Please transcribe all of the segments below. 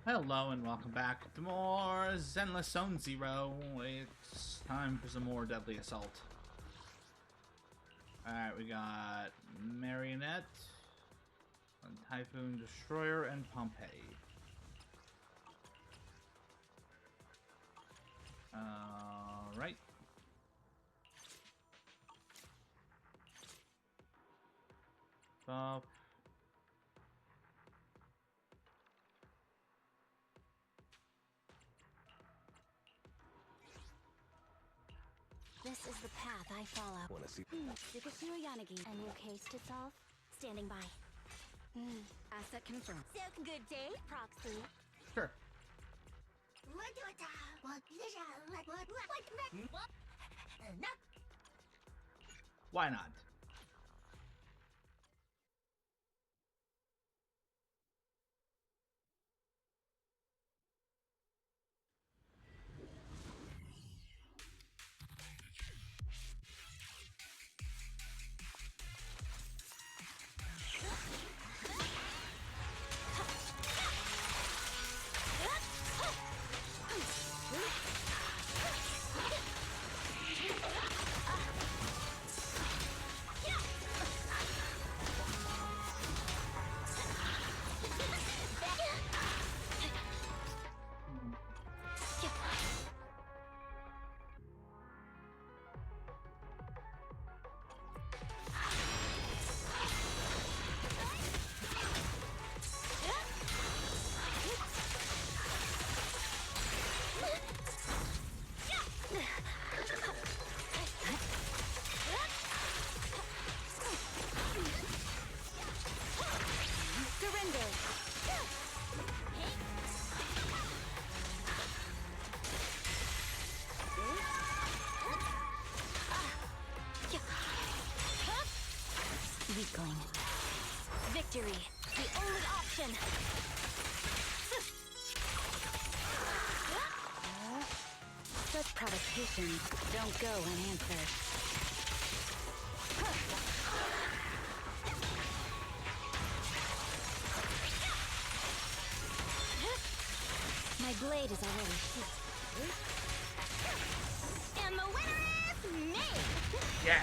Hello and welcome back to more Zenless Zone Zero. It's time for some more Deadly Assault. Alright, we got Marionette, Typhoon Destroyer, and Pompeii. Alright. Buff. This is the path I follow. Wanna see? Tsukashiro Yanagi. A new case to solve? Standing by. Asset confirmed. So good day, Proxy. Sure. Why not? Weakling. Victory, the only option. Such provocations don't go unanswered. My blade is already sheathed. And the winner is me! Yeah.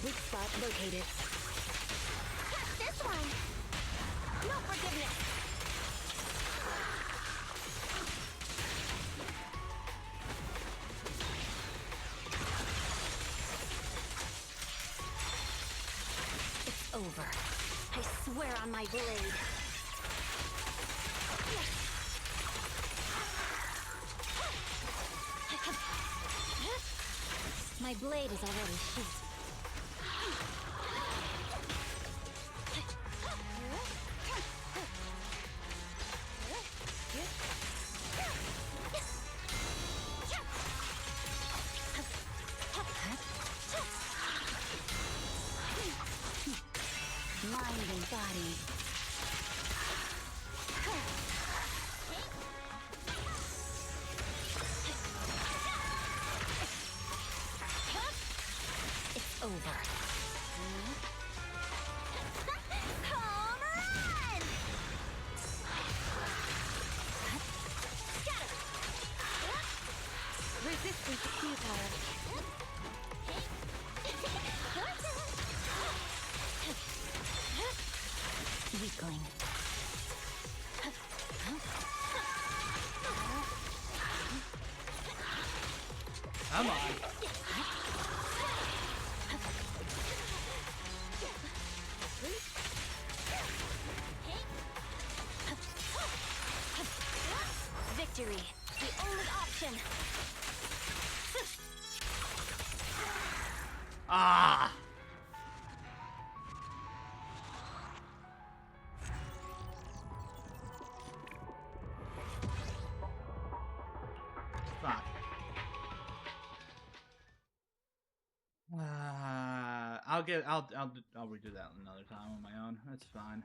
Weak spot located. Catch this one! No forgiveness! It's over. I swear on my blade. My blade is already sheathed. Mind and body. It's over. Home run! Scatter! Resistance to futile. Weakling. Come on. Victory, the only option. Ah! Fuck. I'll redo that another time on my own. That's fine.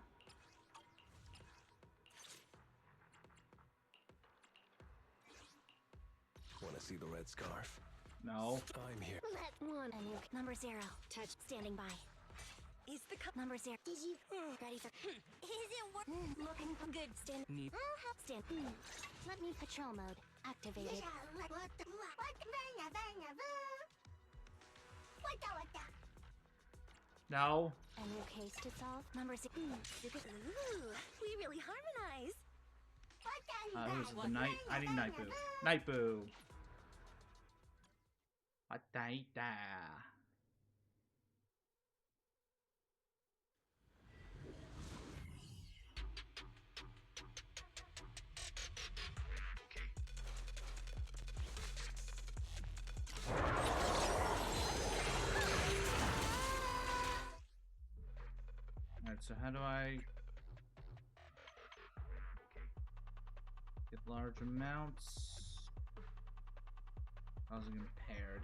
Want to see the red scarf? No. I'm here. Let one. A nuke. Number 0. Touch. Standing by. Is the number 0. Did you? Ready for? Is it looking for good? Stand. Need. Stand. Let me patrol mode. Activated. No. A new case to solve. Number 6. Ooh, we really harmonize. Who's the night? I need Night Boo. Night Boo. What da da? Alright, so how do I get large amounts? Causing impaired.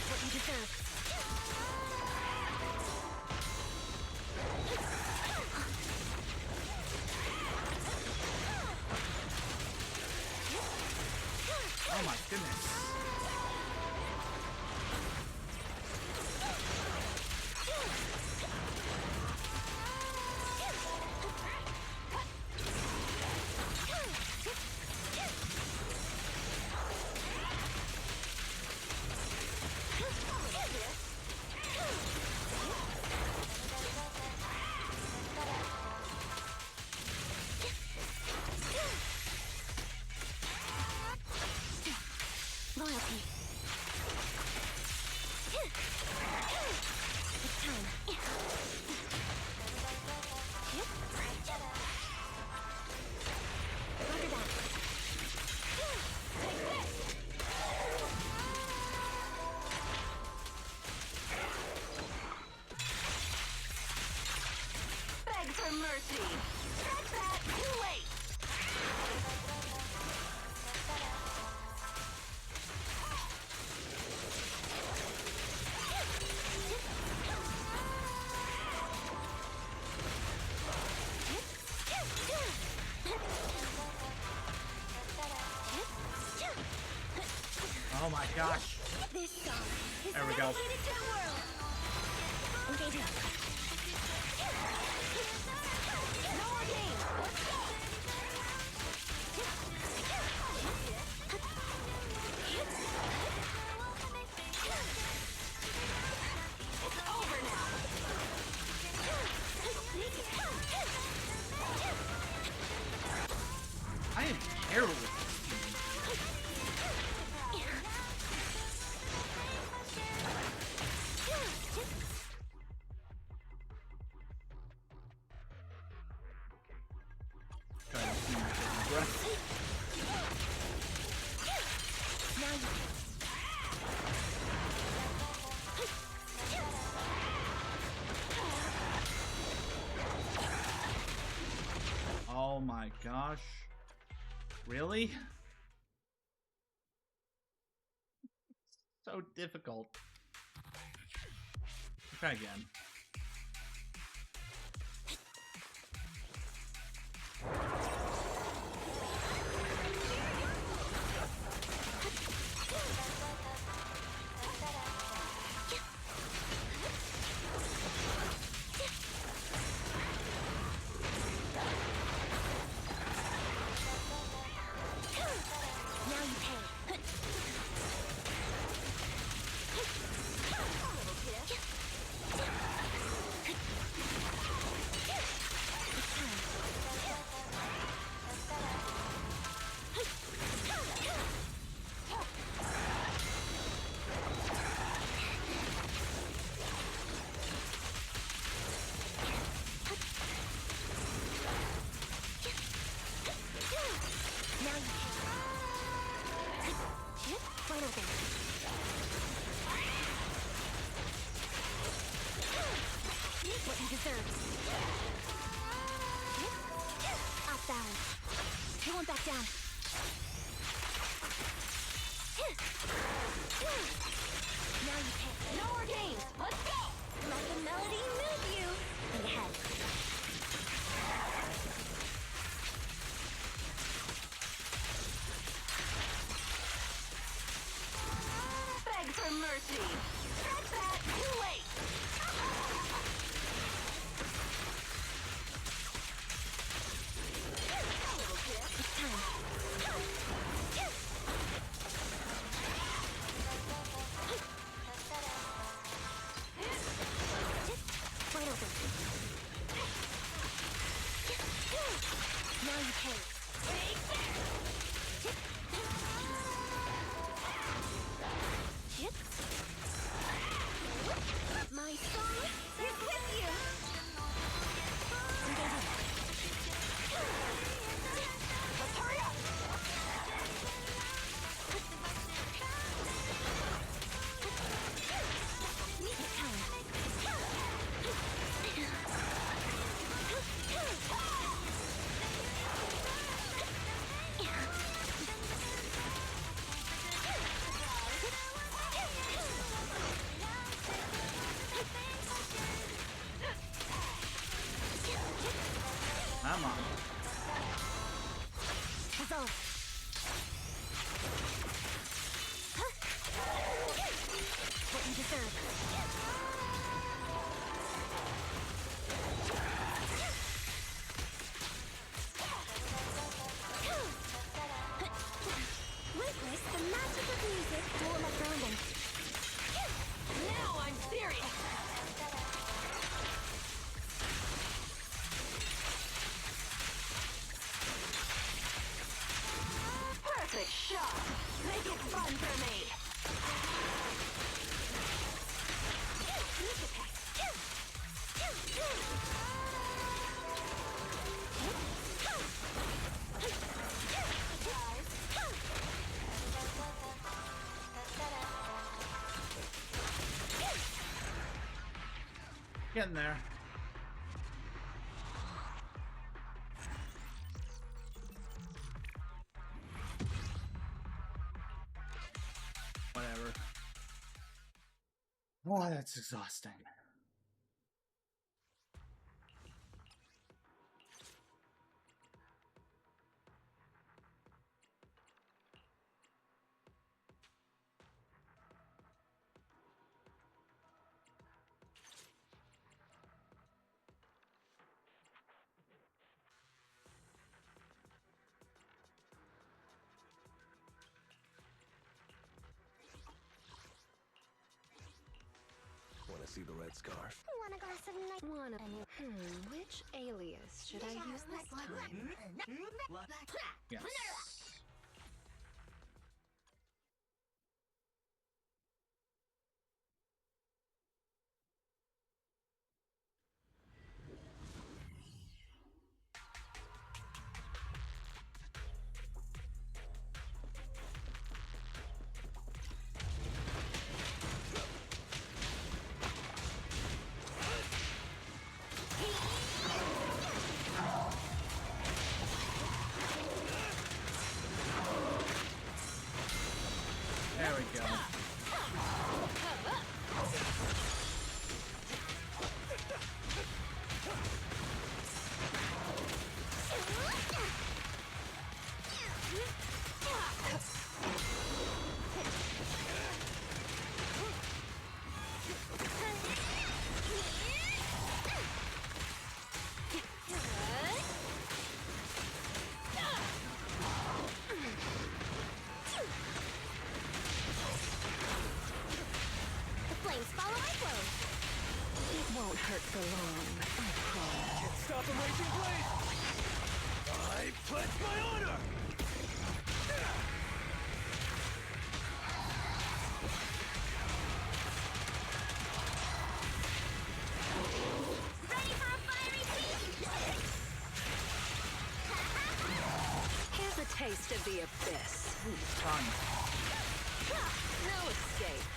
What you deserve. Oh my goodness. Loyalty. It's time. Roger that. Beg for mercy. That's that. Too late. Oh my gosh. This song is There we go. dedicated to the world. Engaging. No more games. Let's go. It's over now. I am terrible with this team. Trying to see my breath. Now you. Oh my gosh. Really? So difficult. Try again. Now you pay. Now you pay. Final thing. What you deserve. won't back down. Now you pay. No more games. Let's go. Let the melody move you. Think ahead. Beg for mercy. Scratch that. Too late. It's time. Wide open. Now you pay. Take that. My song is with you. Engage. Let's hurry up. It's time. Come on. Resolve. What you deserve. Witness the magic of music dual like grounding. Now I'm serious. Perfect shot. Make it fun for me. Getting there. Whatever. Oh, that's exhausting. Want to see the red scarf? Want a glass of night? Which alias should I use this time? Yes. There we go. The flames follow my flow. It won't hurt for long, I promise. Stop the raging blade! I pledge my honor! Ready for a fiery feast? Here's a taste of the abyss. Fun. No escape.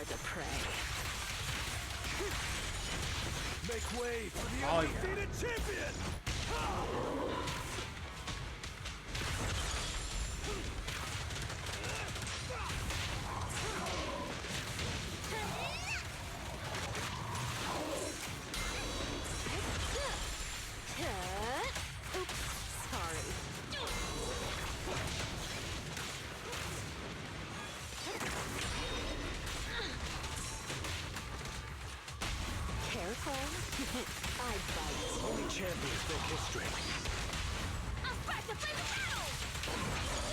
Prepare to pray. Make way for the Oh, yeah. undefeated champion! Oops, sorry. Careful. I bite. Only champions make history. I'm about to play the battle!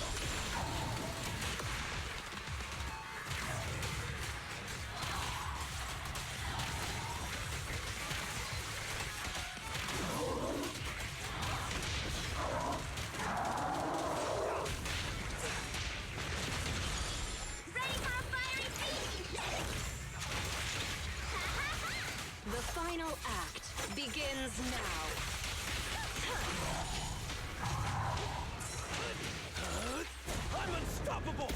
Ready for a fiery feast! The final act begins now. I'm unstoppable!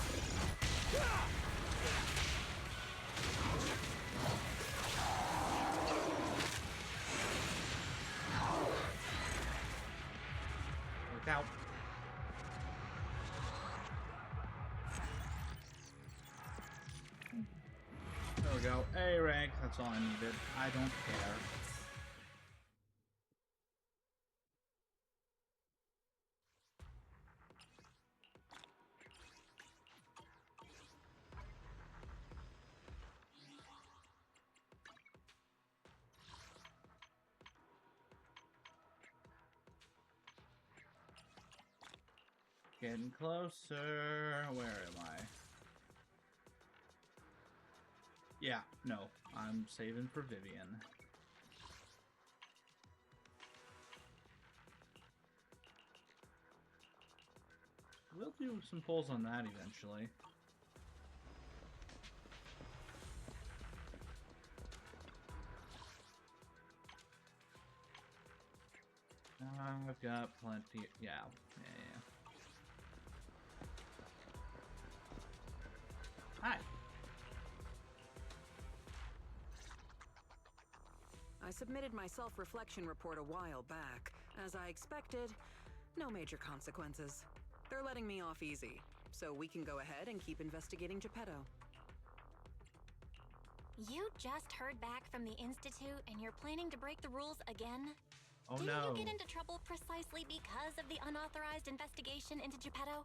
Look out. There we go. A rank. That's all I needed. I don't care. Getting closer. Where am I? Yeah, no. I'm saving for Vivian. We'll do some pulls on that eventually. I've got plenty. Yeah. Hi. I submitted my self-reflection report a while back. As I expected, no major consequences. They're letting me off easy, so we can go ahead and keep investigating Geppetto. You just heard back from the Institute and you're planning to break the rules again? Oh Didn't no. you get into trouble precisely because of the unauthorized investigation into Geppetto?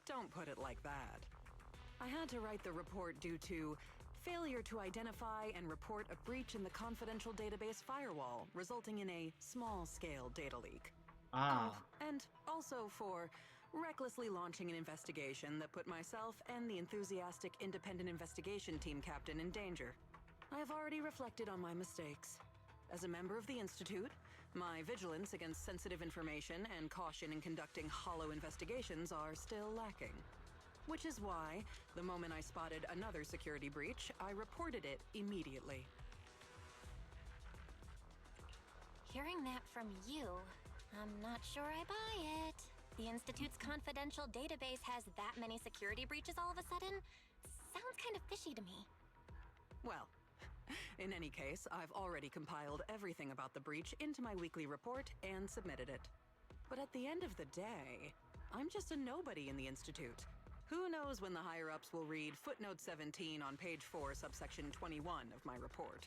Don't put it like that. I had to write the report due to failure to identify and report a breach in the confidential database firewall, resulting in a small-scale data leak. Ah. Oh, and also for recklessly launching an investigation that put myself and the enthusiastic independent investigation team captain in danger. I have already reflected on my mistakes. As a member of the Institute, my vigilance against sensitive information and caution in conducting hollow investigations are still lacking. Which is why, the moment I spotted another security breach, I reported it immediately. Hearing that from you, I'm not sure I buy it. The Institute's confidential database has that many security breaches all of a sudden? Sounds kind of fishy to me. Well, in any case, I've already compiled everything about the breach into my weekly report and submitted it. But at the end of the day, I'm just a nobody in the Institute. Who knows when the higher-ups will read footnote 17 on page 4, subsection 21 of my report.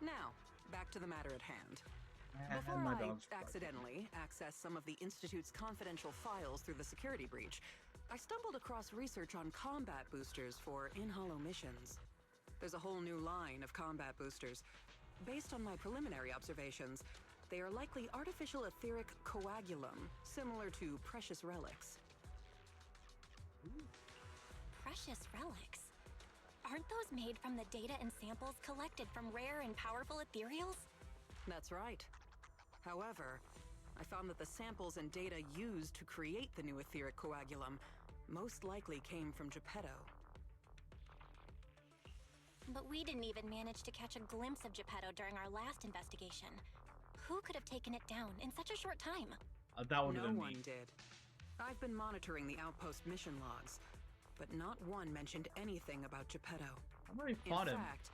Now, back to the matter at hand. Before my I dog's accidentally access some of the Institute's confidential files through the security breach, I stumbled across research on combat boosters for in-hollow missions. There's a whole new line of combat boosters. Based on my preliminary observations, they are likely artificial etheric coagulum, similar to precious relics. Precious relics? Aren't those made from the data and samples collected from rare and powerful ethereals? That's right. However, I found that the samples and data used to create the new etheric coagulum most likely came from Geppetto. But we didn't even manage to catch a glimpse of Geppetto during our last investigation. Who could have taken it down in such a short time? That would have No been one me. did. I've been monitoring the outpost mission logs, but not one mentioned anything about Geppetto. I already fought In him. fact,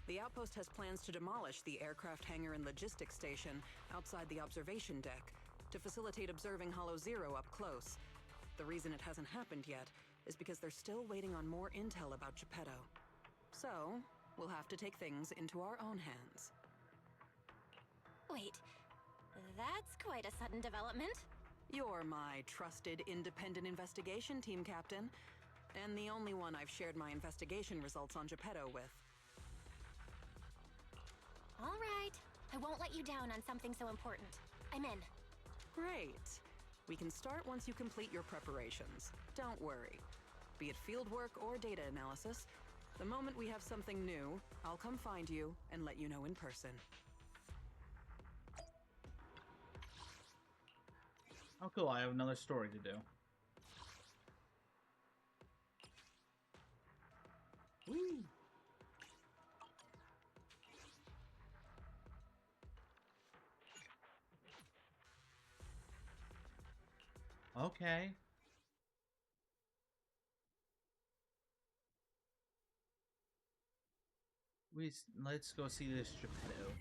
the outpost has plans to demolish the aircraft hangar and logistics station outside the observation deck to facilitate observing Hollow Zero up close. The reason it hasn't happened yet is because they're still waiting on more intel about Geppetto. So, we'll have to take things into our own hands. Wait, that's quite a sudden development. You're my trusted independent investigation team captain, and the only one I've shared my investigation results on Geppetto with. All right, I won't let you down on something so important. I'm in. Great. We can start once you complete your preparations. Don't worry. Be it fieldwork or data analysis, the moment we have something new, I'll come find you and let you know in person. Oh, cool. I have another story to do. Woo! Okay. Let's go see this Geppetto.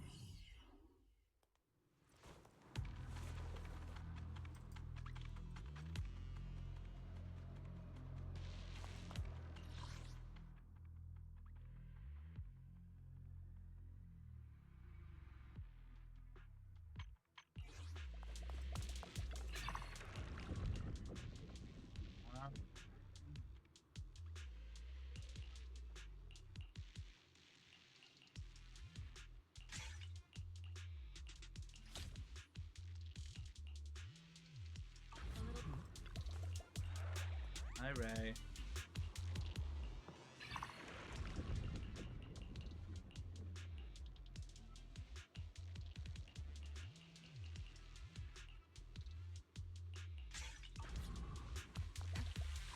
Hi, Ray.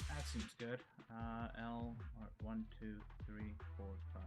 That seems good. L, 1, 2, 3, 4, 5.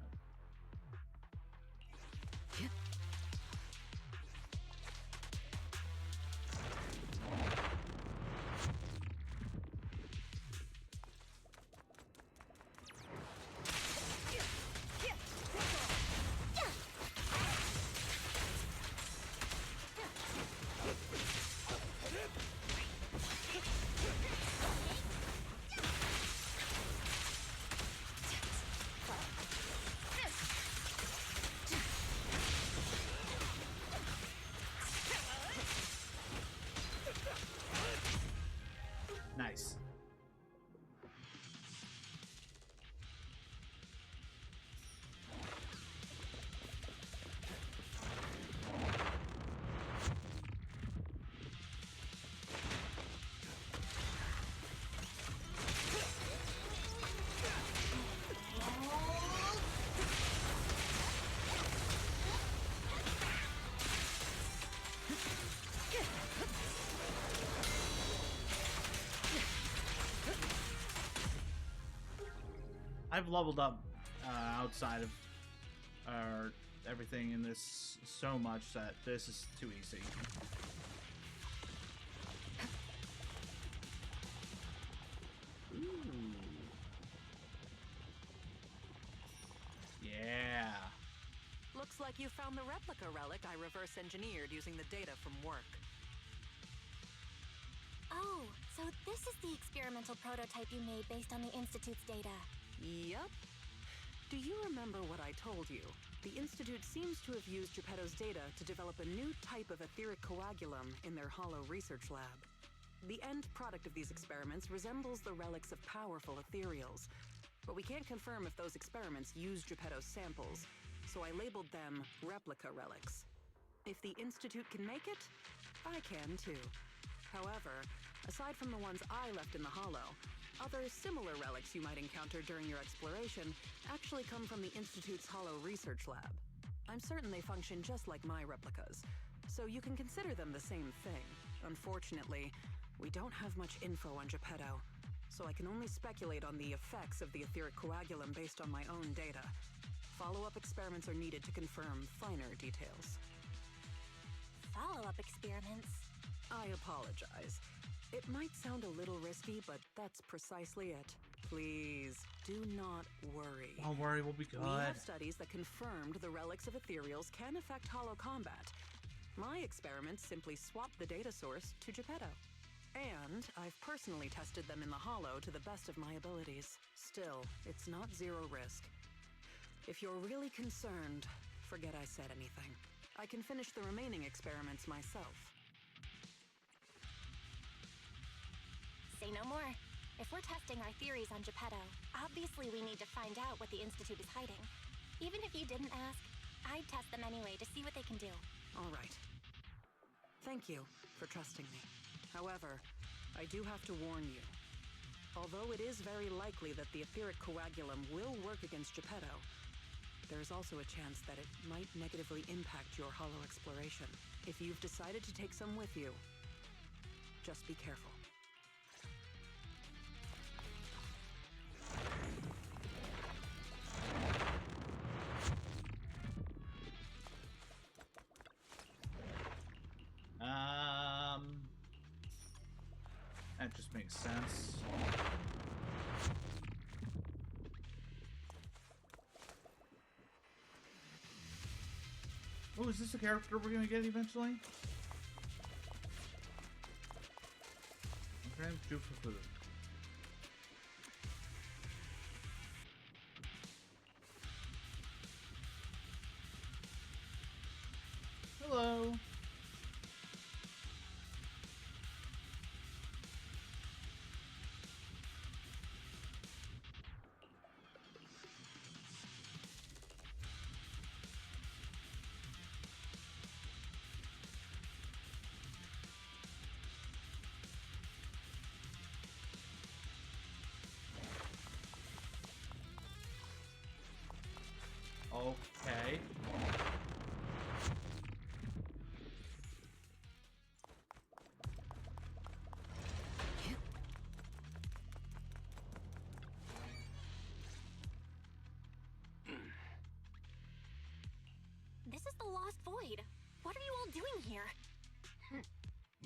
Nice. I've leveled up outside of everything in this so much that this is too easy. Ooh. Yeah. Looks like you found the replica relic I reverse engineered using the data from work. Oh, so this is the experimental prototype you made based on the Institute's data. Yup. Do you remember what I told you? The Institute seems to have used Geppetto's data to develop a new type of etheric coagulum in their hollow research lab. The end product of these experiments resembles the relics of powerful ethereals, but we can't confirm if those experiments used Geppetto's samples, so I labeled them replica relics. If the Institute can make it, I can too. However, aside from the ones I left in the hollow, other similar relics you might encounter during your exploration actually come from the Institute's hollow research lab. I'm certain they function just like my replicas, so you can consider them the same thing. Unfortunately, we don't have much info on Geppetto, so I can only speculate on the effects of the etheric coagulum based on my own data. Follow-up experiments are needed to confirm finer details. Follow-up experiments? I apologize. It might sound a little risky, but that's precisely it. Please, do not worry. Don't worry, we'll be good. We have studies that confirmed the relics of ethereals can affect hollow combat. My experiments simply swapped the data source to Geppetto. And I've personally tested them in the hollow to the best of my abilities. Still, it's not zero risk. If you're really concerned, forget I said anything. I can finish the remaining experiments myself. Say no more. If we're testing our theories on Geppetto, obviously we need to find out what the Institute is hiding. Even if you didn't ask, I'd test them anyway to see what they can do. All right. Thank you for trusting me. However, I do have to warn you. Although it is very likely that the etheric coagulum will work against Geppetto, there is also a chance that it might negatively impact your hollow exploration. If you've decided to take some with you, just be careful. That just makes sense. Oh, is this a character we're gonna get eventually? Okay, do for food. Hello. Okay. This is the Lost Void. What are you all doing here?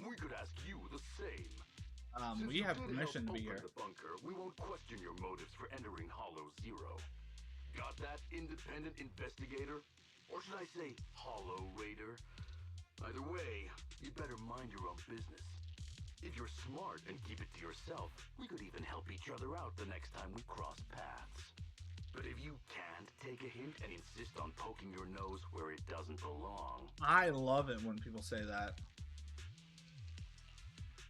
We could ask you the same. Since We you have did permission to help be open here. the bunker, we won't question your motives for entering Hollow Zero. Got that, independent investigator? Or should I say, Hollow Raider? Either way, you'd better mind your own business. If you're smart and keep it to yourself, we could even help each other out the next time we cross paths. But if you can't take a hint and insist on poking your nose where it doesn't belong... I love it when people say that.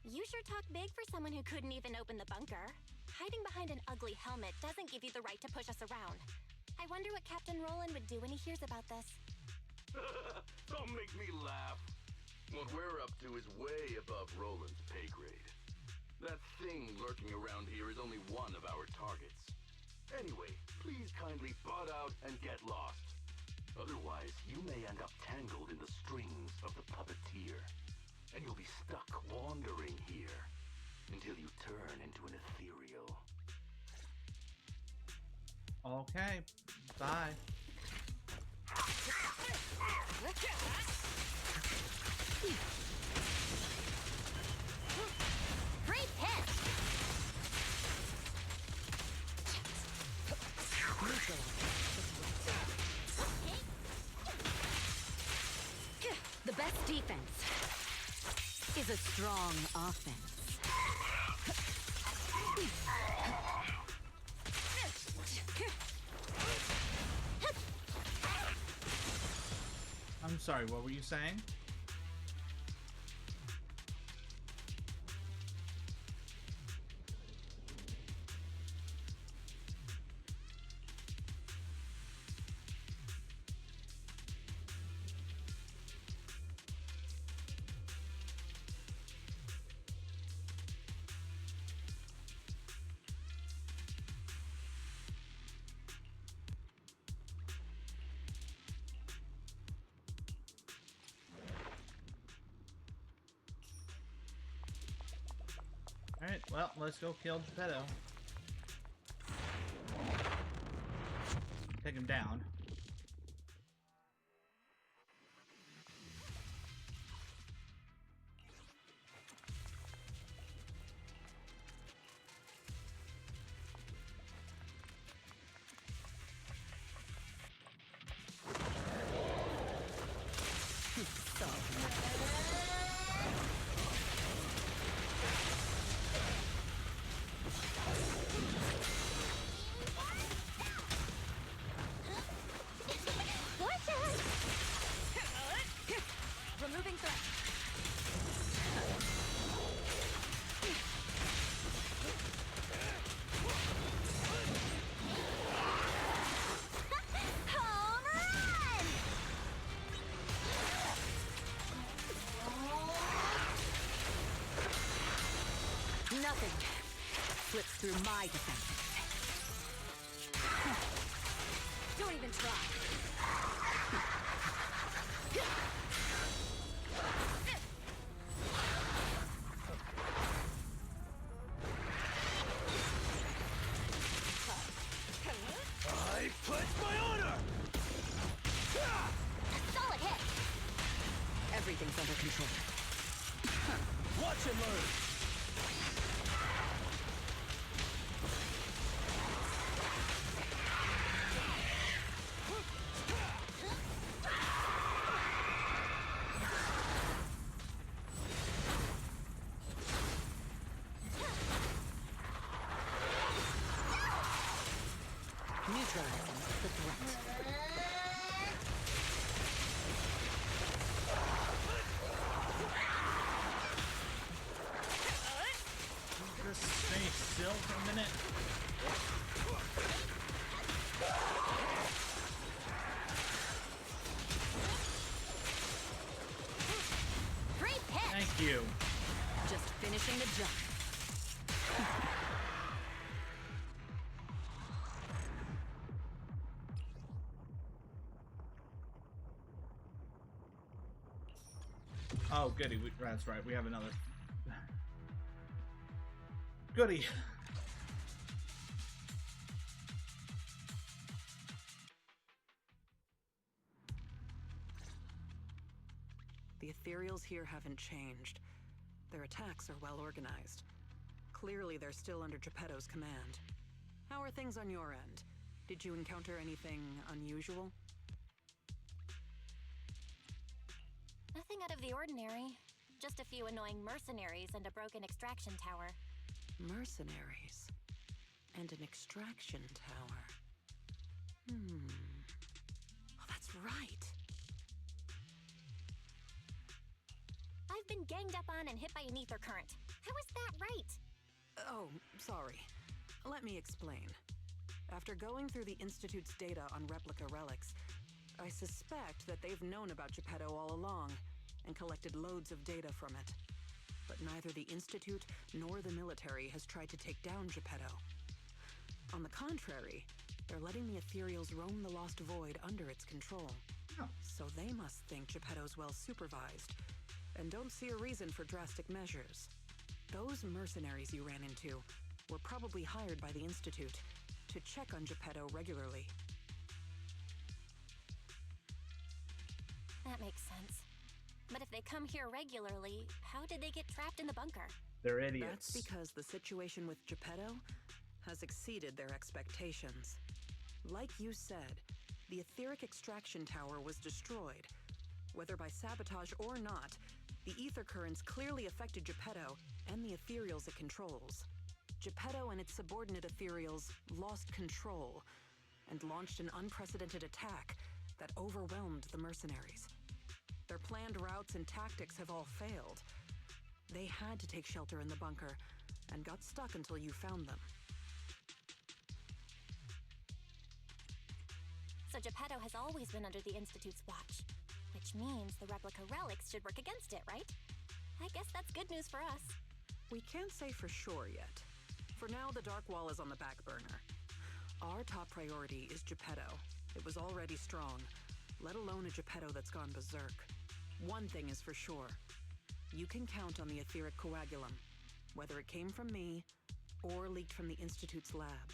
You sure talk big for someone who couldn't even open the bunker. Hiding behind an ugly helmet doesn't give you the right to push us around. I wonder what Captain Roland would do when he hears about this. Don't make me laugh. What we're up to is way above Roland's pay grade. That thing lurking around here is only one of our targets. Anyway, please kindly butt out and get lost. Otherwise, you may end up tangled in the strings of the puppeteer. And you'll be stuck wandering here until you turn into an ethereal. Okay. Bye. Great hit! The best defense is a strong offense. I'm sorry, what were you saying? Alright, well, let's go kill Geppetto. Take him down. Nothing slips through my defenses. Don't even try. I pledge my honor! A solid hit! Everything's under control. Watch and learn! Neutralizing the threat. Just stay still for a minute. Great hit! Thank you. Just finishing the job. Oh, goody. That's right. We have another. Goody. The ethereals here haven't changed. Their attacks are well organized. Clearly, they're still under Geppetto's command. How are things on your end? Did you encounter anything unusual? Nothing out of the ordinary. Just a few annoying mercenaries and a broken extraction tower. Mercenaries. And an extraction tower. Oh, that's right. I've been ganged up on and hit by an ether current. How is that right? Oh, sorry. Let me explain. After going through the Institute's data on replica relics, I suspect that they've known about Geppetto all along and collected loads of data from it. But neither the Institute nor the military has tried to take down Geppetto. On the contrary, they're letting the ethereals roam the Lost Void under its control. Oh. So they must think Geppetto's well supervised and don't see a reason for drastic measures. Those mercenaries you ran into were probably hired by the Institute to check on Geppetto regularly. That makes sense. But if they come here regularly, how did they get trapped in the bunker? They're idiots. That's because the situation with Geppetto has exceeded their expectations. Like you said, the etheric extraction tower was destroyed. Whether by sabotage or not, the ether currents clearly affected Geppetto and the ethereals it controls. Geppetto and its subordinate ethereals lost control and launched an unprecedented attack that overwhelmed the mercenaries. Their planned routes and tactics have all failed. They had to take shelter in the bunker and got stuck until you found them. So Geppetto has always been under the Institute's watch, which means the replica relics should work against it, right? I guess that's good news for us. We can't say for sure yet. For now, the Dark Wall is on the back burner. Our top priority is Geppetto. It was already strong, let alone a Geppetto that's gone berserk. One thing is for sure. You can count on the etheric coagulum, whether it came from me or leaked from the Institute's lab.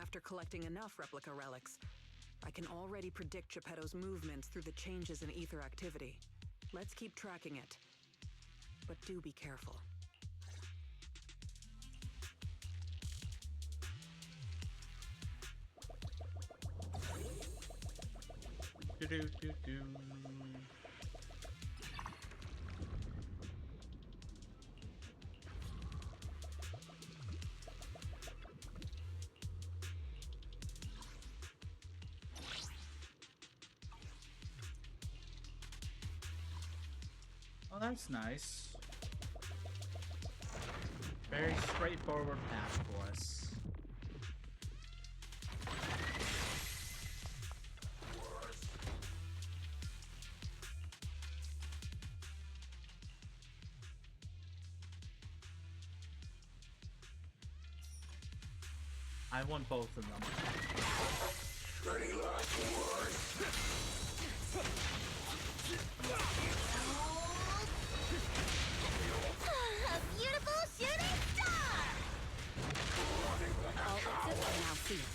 After collecting enough replica relics, I can already predict Geppetto's movements through the changes in ether activity. Let's keep tracking it. But do be careful. Do-do-do-do. Oh, that's nice. Very straightforward path for us. I want both of them. Any last words? A beautiful shooting star! All exits are now sealed.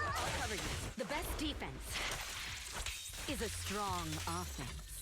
I'll cover you. The best defense is a strong offense.